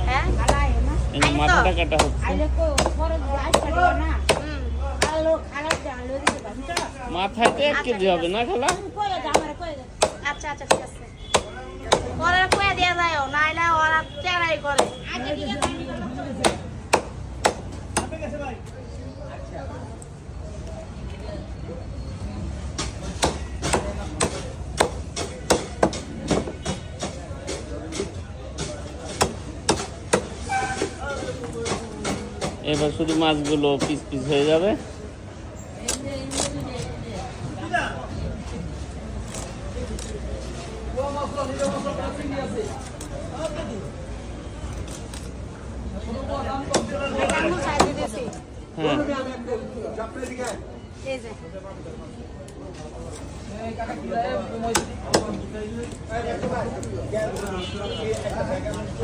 হ্যাঁ এই মাথাটা কাটা হচ্ছে। মাথায় তো 1 কেজি হবে না খালা? আচ্ছা আচ্ছা ঠিক আছে ওরা কয়ে দেওয়া যায় নাইলে ওরা চেরাই করে এবার শুধু মাছগুলো পিস পিস হয়ে যাবে। হ্যাঁ